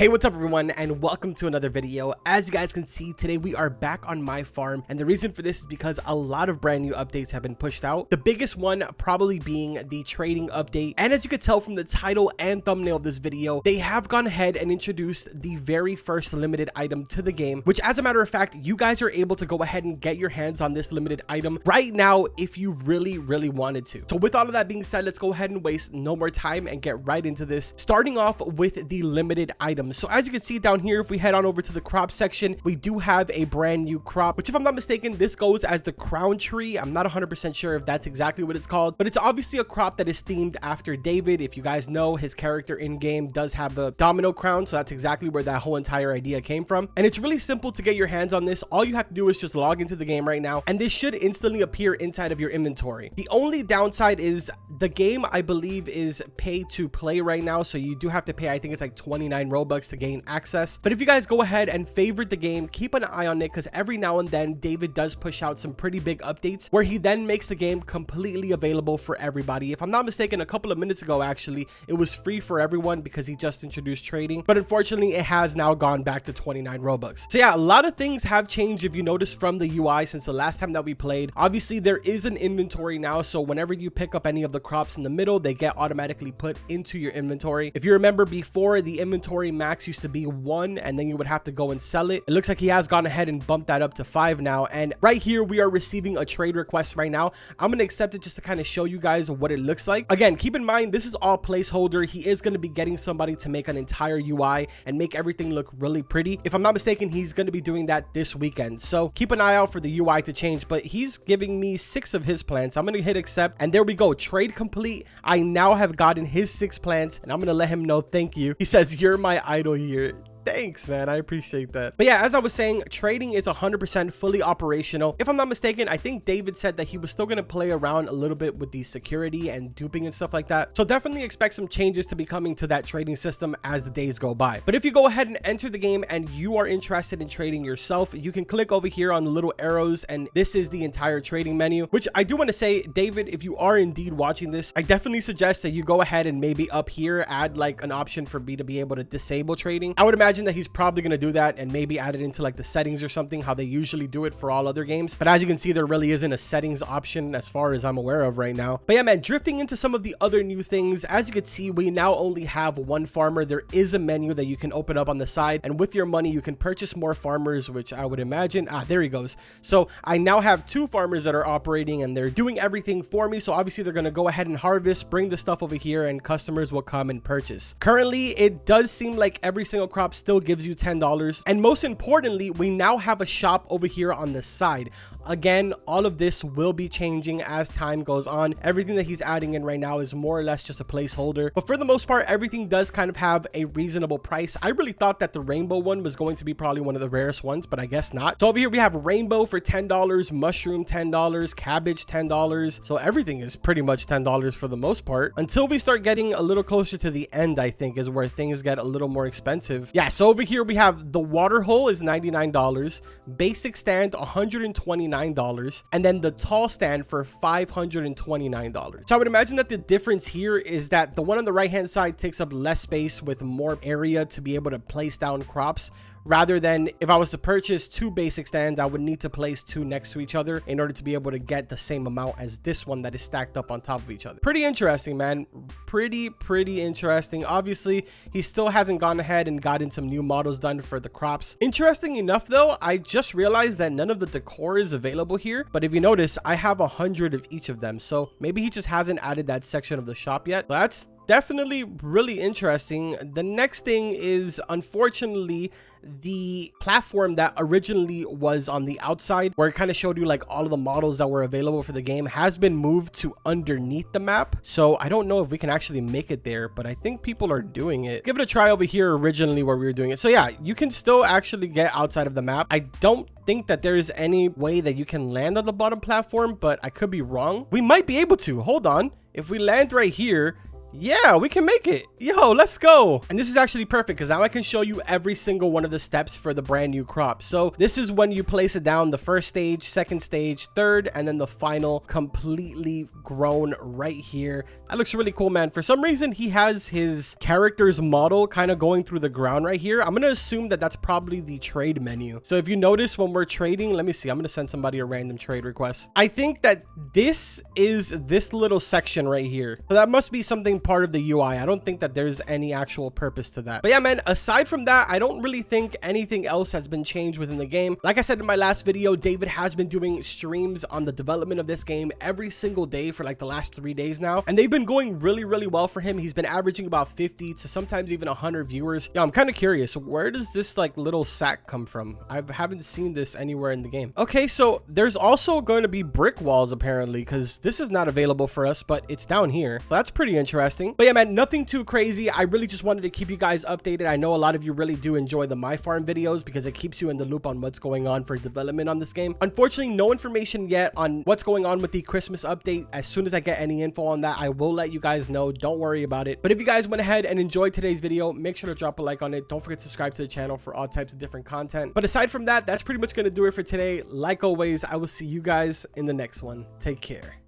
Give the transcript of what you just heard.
Hey, what's up everyone, and welcome to another video. As you guys can see, today we are back on My Farm, and the reason for this is because a lot of brand new updates have been pushed out. The biggest one probably being the trading update, and as you could tell from the title and thumbnail of this video, they have gone ahead and introduced the very first limited item to the game, which as a matter of fact, you guys are able to go ahead and get your hands on this limited item right now if you really wanted to. So with all of that being said, let's go ahead and waste no more time and get right into this, starting off with the limited item. So as you can see down here, if we head on over to the crop section, we do have a brand new crop, which if I'm not mistaken, this goes as the crown tree. I'm not 100% sure if that's exactly what it's called, but it's obviously a crop that is themed after David. If you guys know, his character in game does have the domino crown, so that's exactly where that whole entire idea came from. And it's really simple to get your hands on this. All you have to do is just log into the game right now, and this should instantly appear inside of your inventory. The only downside is the game, I believe, is pay to play right now, so you do have to pay, I think it's like 29 Robux to gain access. But if you guys go ahead and favorite the game, keep an eye on it, because every now and then David does push out some pretty big updates where he then makes the game completely available for everybody. If I'm not mistaken, a couple of minutes ago actually, it was free for everyone because he just introduced trading, but unfortunately it has now gone back to 29 Robux. So yeah, a lot of things have changed if you notice from the UI since the last time that we played. Obviously there is an inventory now, so whenever you pick up any of the crops in the middle, they get automatically put into your inventory. If you remember, before, the inventory max used to be 1 and then you would have to go and sell it. It looks like he has gone ahead and bumped that up to 5 now, and right here we are receiving a trade request right now. I'm going to accept it just to kind of show you guys what it looks like. Again, keep in mind this is all placeholder. He is going to be getting somebody to make an entire UI and make everything look really pretty. If I'm not mistaken, he's going to be doing that this weekend, so keep an eye out for the UI to change. But he's giving me 6 of his plants. I'm going to hit accept, and there we go, trade complete. I now have gotten his 6 plants, and I'm going to let him know thank you. He says, "You're my idol here." Thanks, man. I appreciate that. But yeah, as I was saying, trading is 100% fully operational. If I'm not mistaken, I think David said that he was still going to play around a little bit with the security and duping and stuff like that. So definitely expect some changes to be coming to that trading system as the days go by. But if you go ahead and enter the game and you are interested in trading yourself, you can click over here on the little arrows, and this is the entire trading menu, which I do want to say, David, if you are indeed watching this, I definitely suggest that you go ahead and maybe up here add like an option for me to be able to disable trading. I would imagine that he's probably going to do that and maybe add it into like the settings or something, how they usually do it for all other games. But as you can see, there really isn't a settings option as far as I'm aware of right now. But yeah, man, drifting into some of the other new things, as you can see, we now only have one farmer. There is a menu that you can open up on the side, and with your money you can purchase more farmers, which I would imagine, there he goes. So I now have 2 farmers that are operating, and they're doing everything for me. So obviously they're going to go ahead and harvest, bring the stuff over here, and customers will come and purchase. Currently it does seem like every single crop still gives you $10, and most importantly, we now have a shop over here on the side. Again, all of this will be changing as time goes on. Everything that he's adding in right now is more or less just a placeholder, but for the most part, everything does kind of have a reasonable price. I really thought that the rainbow one was going to be probably one of the rarest ones, but I guess not. So over here we have rainbow for $10, mushroom $10, cabbage $10. So everything is pretty much $10 for the most part, until we start getting a little closer to the end, I think, is where things get a little more expensive. Yeah, so over here we have the water hole is $99, basic stand $129, and then the tall stand for $529. So I would imagine that the difference here is that the one on the right hand side takes up less space with more area to be able to place down crops, rather than if I was to purchase 2 basic stands, I would need to place 2 next to each other in order to be able to get the same amount as this one that is stacked up on top of each other. Pretty interesting, man. Pretty interesting. Obviously, he still hasn't gone ahead and gotten some new models done for the crops. Interesting enough though, I just realized that none of the decor is available here, but if you notice, I have 100 of each of them, so maybe he just hasn't added that section of the shop yet. That's definitely really interesting. The next thing is, unfortunately, the platform that originally was on the outside, where it kind of showed you like all of the models that were available for the game, has been moved to underneath the map. So I don't know if we can actually make it there, but I think people are doing it. Give it a try over here originally where we were doing it. So yeah, you can still actually get outside of the map. I don't think that there is any way that you can land on the bottom platform, but I could be wrong. We might be able to. Hold on. If we land right here, Yeah, we can make it. Yo, let's go. And this is actually perfect because now I can show you every single one of the steps for the brand new crop. So this is when you place it down, the first stage, second stage, third, and then the final completely grown right here. That looks really cool, man. For some reason, he has his character's model kind of going through the ground right here. I'm going to assume that that's probably the trade menu. So if you notice when we're trading, let me see. I'm going to send somebody a random trade request. I think that this is this little section right here. So that must be something part of the UI. I don't think that there's any actual purpose to that. But yeah, man, aside from that, I don't really think anything else has been changed within the game. Like I said in my last video, David has been doing streams on the development of this game every single day for like the last 3 days now. And they've been going really, really well for him. He's been averaging about 50 to sometimes even 100 viewers. Yeah, I'm kind of curious. Where does this like little sack come from? I haven't seen this anywhere in the game. Okay, so there's also going to be brick walls apparently, because this is not available for us, but it's down here. So that's pretty interesting. But yeah, man, nothing too crazy. I really just wanted to keep you guys updated. I know a lot of you really do enjoy the My Farm videos because it keeps you in the loop on what's going on for development on this game. Unfortunately, no information yet on what's going on with the Christmas update. As soon as I get any info on that, I will let you guys know. Don't worry about it. But if you guys went ahead and enjoyed today's video, make sure to drop a like on it. Don't forget to subscribe to the channel for all types of different content. But aside from that, that's pretty much going to do it for today. Like always, I will see you guys in the next one. Take care.